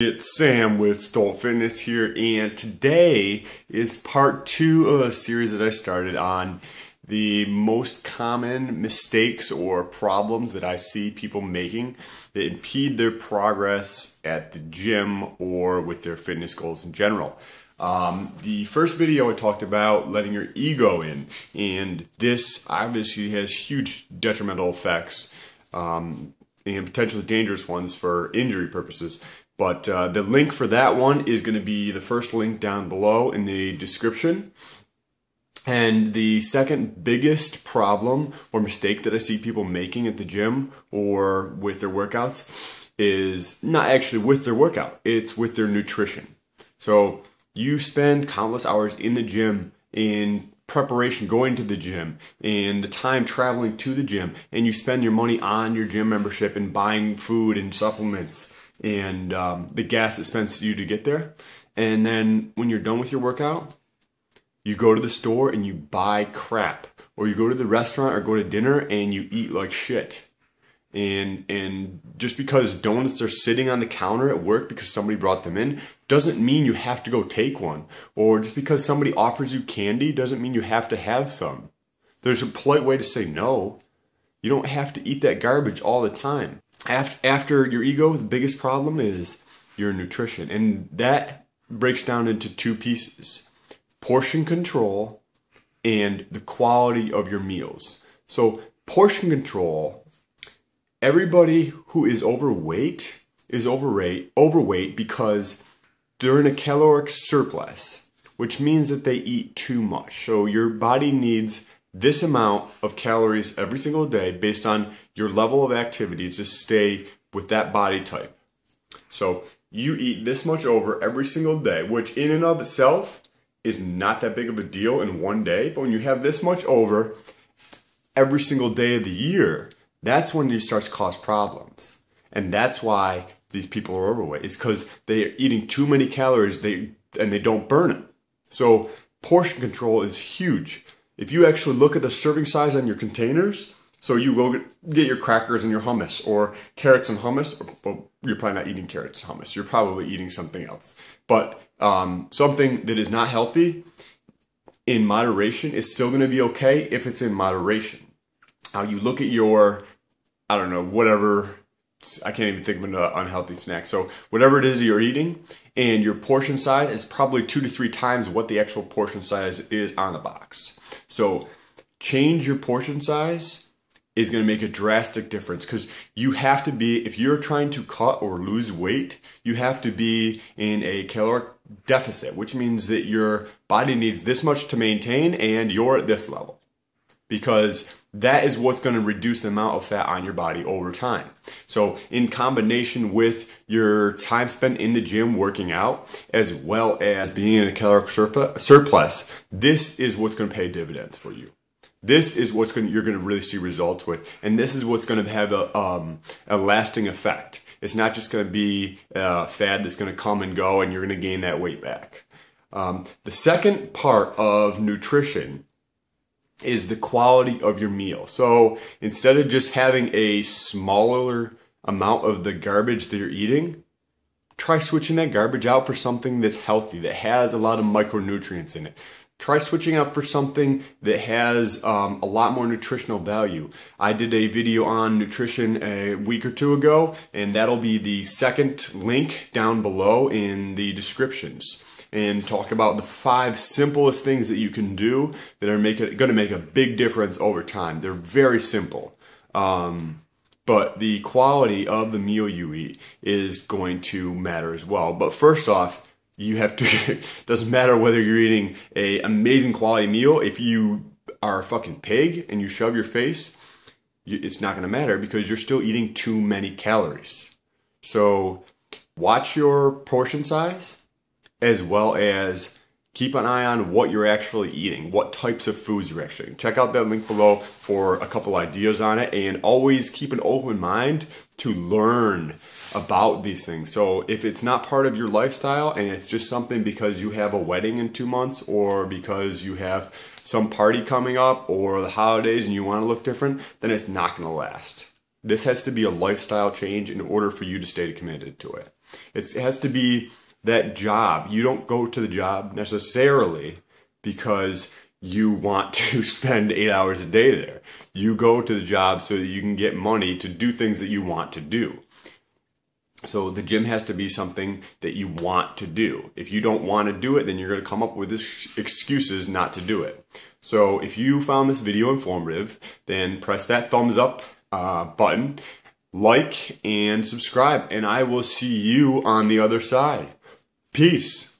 It's Sam with Stolt Fitness here, and today is part 2 of a series that I started on the most common mistakes or problems that I see people making that impede their progress at the gym or with their fitness goals in general. The first video I talked about letting your ego in, and this obviously has huge detrimental effects and potentially dangerous ones for injury purposes. But the link for that one is going to be the first link down below in the description. And the second biggest problem or mistake that I see people making at the gym or with their workouts is not actually with their workout, it's with their nutrition. So you spend countless hours in the gym in preparation, going to the gym, and the time traveling to the gym, and you spend your money on your gym membership and buying food and supplements and the gas it spends you to get there. And then when you're done with your workout, you go to the store and you buy crap, or you go to the restaurant or go to dinner and you eat like shit. And just because donuts are sitting on the counter at work because somebody brought them in doesn't mean you have to go take one. Or just because somebody offers you candy doesn't mean you have to have some. There's a polite way to say no. You don't have to eat that garbage all the time. After your ego, the biggest problem is your nutrition. And that breaks down into two pieces: portion control and the quality of your meals. So portion control, everybody who is overweight is overweight because they're in a caloric surplus, which means that they eat too much. So your body needs this amount of calories every single day based on your level of activity to stay with that body type. So you eat this much over every single day, which in and of itself is not that big of a deal in one day. But when you have this much over every single day of the year, that's when it starts to cause problems. And that's why these people are overweight. It's because they're eating too many calories and they don't burn them. So portion control is huge. If you actually look at the serving size on your containers, so you go get your crackers and your hummus, or carrots and hummus, well, you're probably not eating carrots and hummus. You're probably eating something else. But something that is not healthy, in moderation, is still going to be okay if it's in moderation. Now you look at your, I don't know, whatever, I can't even think of an unhealthy snack. So whatever it is you're eating, and your portion size is probably 2 to 3 times what the actual portion size is on the box. So change your portion size is going to make a drastic difference, because you have to be, if you're trying to cut or lose weight, you have to be in a caloric deficit, which means that your body needs this much to maintain and you're at this level, because that is what's going to reduce the amount of fat on your body over time. So in combination with your time spent in the gym working out, as well as being in a caloric surplus, this is what's going to pay dividends for you. This is what's you're going to really see results with, and this is what's going to have a lasting effect. It's not just going to be a fad that's going to come and go and you're going to gain that weight back. The second part of nutrition is the quality of your meal. So instead of just having a smaller amount of the garbage that you're eating, try switching that garbage out for something that's healthy, that has a lot of micronutrients in it. Try switching out for something that has a lot more nutritional value. I did a video on nutrition a week or 2 ago, and that'll be the second link down below in the descriptions, and talk about the 5 simplest things that you can do that are going to make a big difference over time. They're very simple. But the quality of the meal you eat is going to matter as well. But first off, you have to, it doesn't matter whether you're eating an amazing quality meal. If you are a fucking pig and you shove your face, it's not going to matter, because you're still eating too many calories. So watch your portion size, as well as keep an eye on what you're actually eating, what types of foods you're actually eating. Check out that link below for a couple ideas on it, and always keep an open mind to learn about these things. So if it's not part of your lifestyle and it's just something because you have a wedding in 2 months, or because you have some party coming up, or the holidays and you want to look different, then it's not going to last. This has to be a lifestyle change in order for you to stay committed to it. It has to be that job. You don't go to the job necessarily because you want to spend 8 hours a day there. You go to the job so that you can get money to do things that you want to do. So the gym has to be something that you want to do. If you don't want to do it, then you're going to come up with excuses not to do it. So if you found this video informative, then press that thumbs up button, like, and subscribe. And I will see you on the other side. Peace.